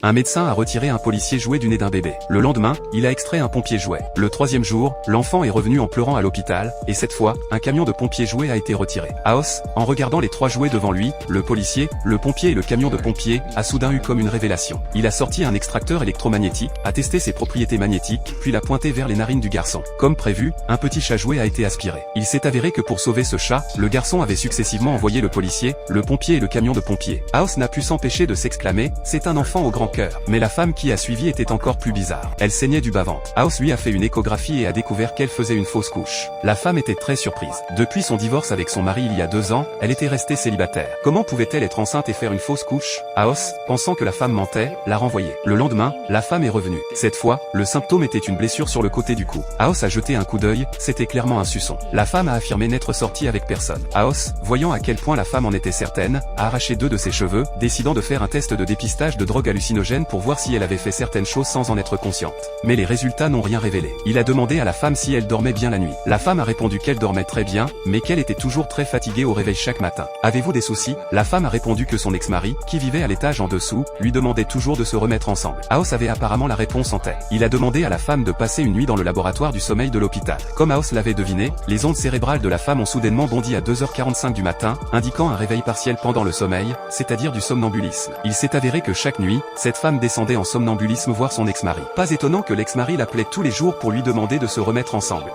Un médecin a retiré un policier jouet du nez d'un bébé. Le lendemain, il a extrait un pompier jouet. Le troisième jour, l'enfant est revenu en pleurant à l'hôpital, et cette fois, un camion de pompiers jouets a été retiré. House, en regardant les trois jouets devant lui, le policier, le pompier et le camion de pompiers, a soudain eu comme une révélation. Il a sorti un extracteur électromagnétique, a testé ses propriétés magnétiques, puis l'a pointé vers les narines du garçon. Comme prévu, un petit chat jouet a été aspiré. Il s'est avéré que pour sauver ce chat, le garçon avait successivement envoyé le policier, le pompier et le camion de pompiers. House n'a pu s'empêcher de s'exclamer, c'est un enfant au grand cœur. Mais la femme qui a suivi était encore plus bizarre. Elle saignait du bas-ventre. House lui a fait une échographie et a découvert qu'elle faisait une fausse couche. La femme était très surprise. Depuis son divorce avec son mari il y a 2 ans, elle était restée célibataire. Comment pouvait-elle être enceinte et faire une fausse couche? House, pensant que la femme mentait, l'a renvoyée. Le lendemain, la femme est revenue. Cette fois, le symptôme était une blessure sur le côté du cou. House a jeté un coup d'œil, c'était clairement un suçon. La femme a affirmé n'être sortie avec personne. House, voyant à quel point la femme en était certaine, a arraché 2 de ses cheveux, décidant de faire un test de dépistage de drogue hallucinogène pour voir si elle avait fait certaines choses sans en être consciente. Mais les résultats n'ont rien révélé. Il a demandé à la femme si elle dormait bien la nuit. La femme a répondu qu'elle dormait très bien, mais qu'elle était toujours très fatiguée au réveil chaque matin. Avez-vous des soucis? La femme a répondu que son ex-mari, qui vivait à l'étage en dessous, lui demandait toujours de se remettre ensemble. House avait apparemment la réponse en tête. Il a demandé à la femme de passer une nuit dans le laboratoire du sommeil de l'hôpital. Comme House l'avait deviné, les ondes cérébrales de la femme ont soudainement bondi à 2h45 du matin, indiquant un réveil partiel pendant le sommeil, c'est-à-dire du somnambulisme. Il s'est avéré que chaque nuit, cette femme descendait en somnambulisme voir son ex-mari. Pas étonnant que l'ex-mari l'appelait tous les jours pour lui demander de se remettre ensemble.